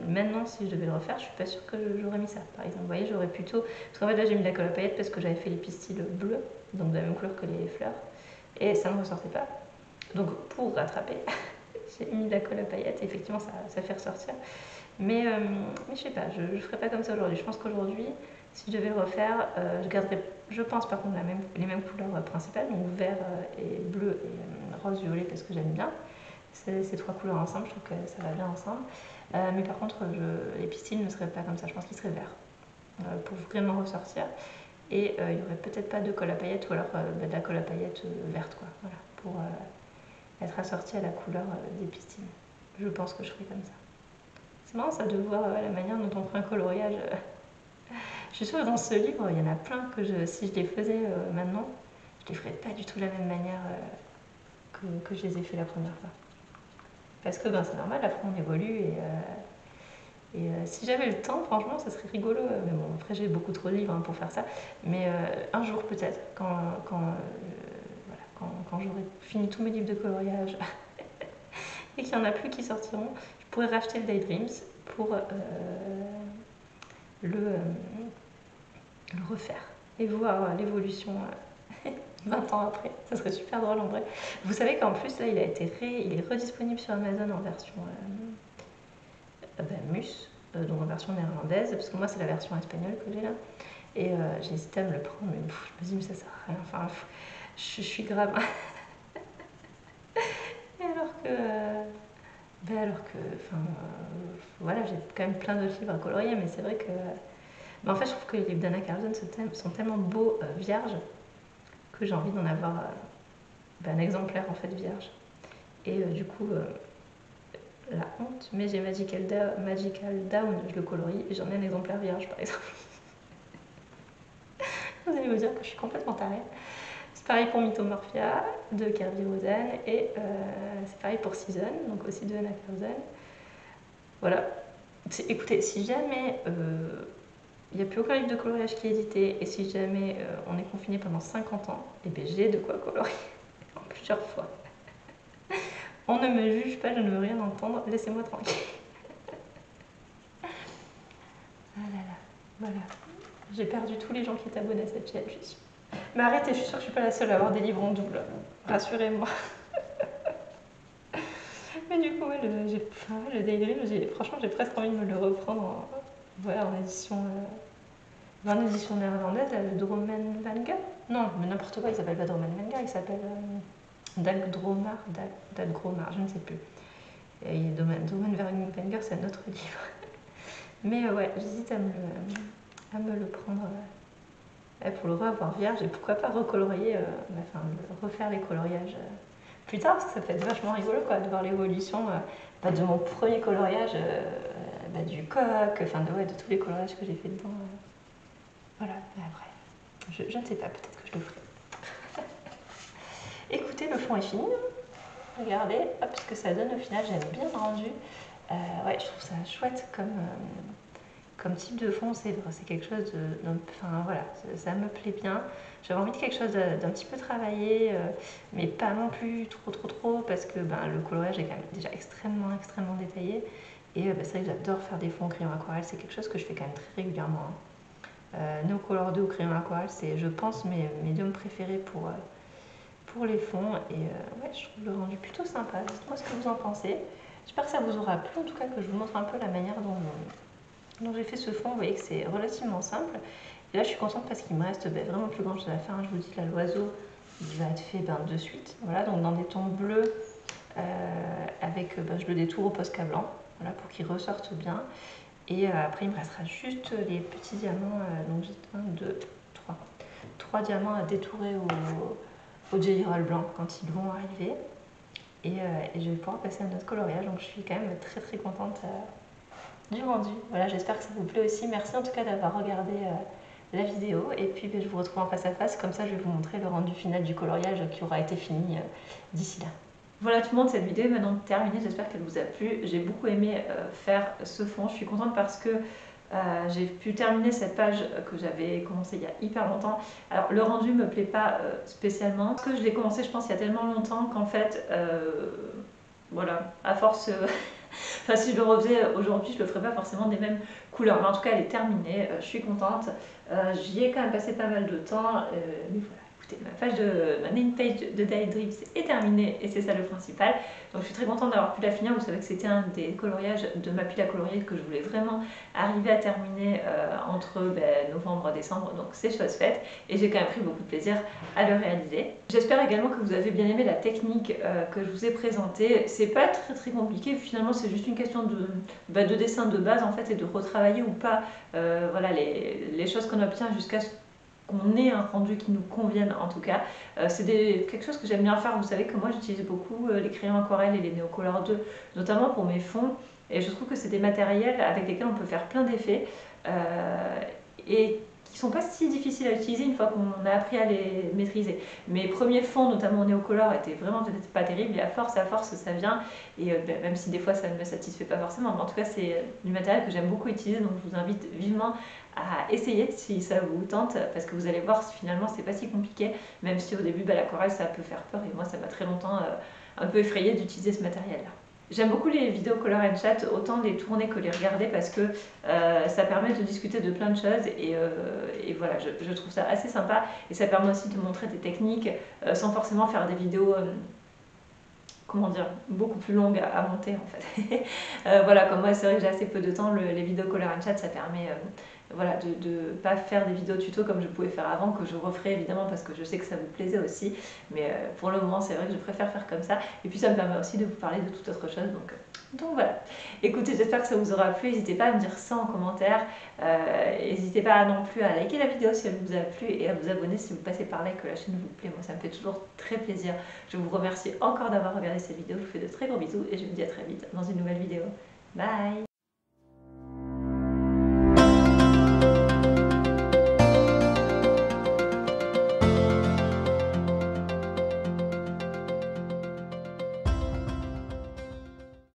maintenant, si je devais le refaire, je suis pas sûre que j'aurais mis ça. Par exemple, vous voyez, j'aurais plutôt. Parce qu'en fait, là, j'ai mis de la colle à paillettes parce que j'avais fait les pistils bleus, donc de la même couleur que les fleurs. Et ça ne ressortait pas. Donc, pour rattraper, j'ai mis de la colle à paillettes et effectivement, ça fait ressortir. Mais je sais pas, je ne ferai pas comme ça aujourd'hui. Je pense qu'aujourd'hui, si je devais le refaire, je garderais, je pense par contre, les mêmes couleurs principales, donc vert et bleu et rose-violet parce que j'aime bien. Ces 3 couleurs ensemble, je trouve que ça va bien ensemble. Mais par contre, les pistils ne seraient pas comme ça, je pense qu'ils seraient verts pour vraiment ressortir. Et il n'y aurait peut-être pas de colle à paillettes ou alors de la colle à paillettes verte, quoi, voilà, pour être assortie à la couleur des pistils. Je pense que je ferai comme ça. C'est marrant ça de voir la manière dont on fait un coloriage. Je suis sûre que dans ce livre, il y en a plein que si je les faisais maintenant, je les ferais pas du tout de la même manière que je les ai fait la première fois. Parce que c'est normal, après on évolue et si j'avais le temps, franchement, ça serait rigolo. Mais bon, après j'ai beaucoup trop de livres pour faire ça. Mais un jour peut-être, quand j'aurai fini tous mes livres de coloriage et qu'il n'y en a plus qui sortiront, je pourrais racheter le Daydreams pour le refaire et voir l'évolution 20 ans après. Ça serait super drôle en vrai. Vous savez qu'en plus, là, il est redisponible sur Amazon en version Mus, donc en version néerlandaise, parce que moi, c'est la version espagnole que j'ai là. Et j'ai hésité à me le prendre, mais je me dis, mais ça sert à rien. Enfin, je suis grave. Et voilà, j'ai quand même plein d'autres livres à colorier, mais c'est vrai que. Mais en fait, je trouve que les livres d'Anna Carlson sont tellement beaux vierges que j'ai envie d'en avoir un exemplaire en fait vierge. Et du coup, la honte, mais j'ai Magical Down, je le colorie et j'en ai un exemplaire vierge par exemple. Vous allez vous dire que je suis complètement tarée. C'est pareil pour Mythomorphia de Kerby Rosen et c'est pareil pour Season, donc aussi de Anna Carlson. Voilà. Écoutez, si jamais il n'y a plus aucun livre de coloriage qui est édité et si jamais on est confiné pendant 50 ans, et bien j'ai de quoi colorier en plusieurs fois. On ne me juge pas, je ne veux rien entendre, laissez-moi tranquille. Ah là là, voilà. J'ai perdu tous les gens qui étaient abonnés à cette chaîne, je suis. Mais arrêtez, je suis sûre que je suis pas la seule à avoir des livres en double. Rassurez-moi. Mais du coup, le Daydream, franchement, j'ai presque envie de me le reprendre en édition, édition néerlandaise, le Dromenvanger. Non, mais n'importe quoi, il s'appelle pas Dromenvanger, il s'appelle Dagdromar, je ne sais plus. Et Dromenvanger, c'est un autre livre. Mais ouais, j'hésite à me le prendre pour le revoir vierge et pourquoi pas recolorier, refaire les coloriages plus tard, parce que ça peut être vachement rigolo quoi, de voir l'évolution de mon premier coloriage, du coq, de tous les coloriages que j'ai fait dedans. Voilà, bref, je ne sais pas, peut-être que je le ferai. Écoutez, le fond est fini. Regardez, ce que ça donne au final, j'aime bien le rendu. Ouais, je trouve ça chouette comme type de fond, c'est quelque chose enfin voilà, ça me plaît bien. J'avais envie de quelque chose d'un petit peu travaillé, mais pas non plus trop, parce que le coloriage est quand même déjà extrêmement détaillé. Et c'est vrai que j'adore faire des fonds au crayon aquarelle, c'est quelque chose que je fais quand même très régulièrement. Neocolor 2 ou crayon aquarelle, c'est je pense mes médiums préférés pour les fonds. Et ouais, je trouve le rendu plutôt sympa. Dites-moi ce que vous en pensez. J'espère que ça vous aura plu, en tout cas que je vous montre un peu la manière dont j'ai fait ce fond. Vous voyez que c'est relativement simple. Et là je suis contente parce qu'il me reste vraiment plus grand chose à faire. Je vous dis là, l'oiseau il va être fait de suite. Voilà, donc dans des tons bleus avec je le détourne au Posca blanc, voilà, pour qu'il ressorte bien. Et après il me restera juste les petits diamants, donc j'ai 1, 2, 3 diamants à détourer au Jelly Roll blanc quand ils vont arriver. Et je vais pouvoir passer à notre coloriage, donc je suis quand même très contente du rendu. Voilà, j'espère que ça vous plaît aussi. Merci en tout cas d'avoir regardé la vidéo. Et puis je vous retrouve en face à face, comme ça je vais vous montrer le rendu final du coloriage qui aura été fini d'ici là. Voilà tout le monde, cette vidéo est maintenant terminée, j'espère qu'elle vous a plu. J'ai beaucoup aimé faire ce fond, je suis contente parce que j'ai pu terminer cette page que j'avais commencé il y a hyper longtemps. Alors le rendu me plaît pas spécialement, parce que je l'ai commencé je pense il y a tellement longtemps qu'en fait, voilà, à force... Enfin, si je le refaisais aujourd'hui, je le ferais pas forcément des mêmes couleurs. Mais en tout cas, elle est terminée. Je suis contente. J'y ai quand même passé pas mal de temps. Mais voilà, écoutez, ma main page de Daydreams est terminée et c'est ça le principal. Donc je suis très contente d'avoir pu la finir. Vous savez que c'était un des coloriages de ma pile à colorier que je voulais vraiment arriver à terminer entre novembre et décembre. Donc c'est chose faite et j'ai quand même pris beaucoup de plaisir à le réaliser. J'espère également que vous avez bien aimé la technique que je vous ai présentée. C'est pas très compliqué, finalement c'est juste une question de dessin de base en fait et de retravailler ou pas voilà, les choses qu'on obtient jusqu'à ce qu'on ait un rendu qui nous convienne en tout cas. C'est quelque chose que j'aime bien faire. Vous savez que moi j'utilise beaucoup les crayons aquarelles et les Neocolor 2, notamment pour mes fonds. Et je trouve que c'est des matériels avec lesquels on peut faire plein d'effets et qui sont pas si difficiles à utiliser une fois qu'on a appris à les maîtriser. Mes premiers fonds, notamment au Neocolor, étaient vraiment pas terribles et à force ça vient. Et même si des fois ça ne me satisfait pas forcément, mais en tout cas c'est du matériel que j'aime beaucoup utiliser, donc je vous invite vivement à essayer si ça vous tente, parce que vous allez voir finalement c'est pas si compliqué, même si au début l'aquarelle ça peut faire peur et moi ça m'a très longtemps un peu effrayée d'utiliser ce matériel là. J'aime beaucoup les vidéos Color and Chat, autant les tourner que les regarder parce que ça permet de discuter de plein de choses et voilà, je trouve ça assez sympa et ça permet aussi de montrer des techniques sans forcément faire des vidéos comment dire, beaucoup plus longues à monter en fait. Voilà, comme moi c'est vrai que j'ai assez peu de temps, les vidéos Color and Chat ça permet voilà, de ne pas faire des vidéos tuto comme je pouvais faire avant, que je referai évidemment parce que je sais que ça vous plaisait aussi, mais pour le moment c'est vrai que je préfère faire comme ça, et puis ça me permet aussi de vous parler de toute autre chose, donc voilà. Écoutez, j'espère que ça vous aura plu, n'hésitez pas à me dire ça en commentaire, n'hésitez pas non plus à liker la vidéo si elle vous a plu et à vous abonner si vous passez par là et que la chaîne vous plaît, moi ça me fait toujours très plaisir. Je vous remercie encore d'avoir regardé cette vidéo, je vous fais de très gros bisous et je vous dis à très vite dans une nouvelle vidéo. Bye!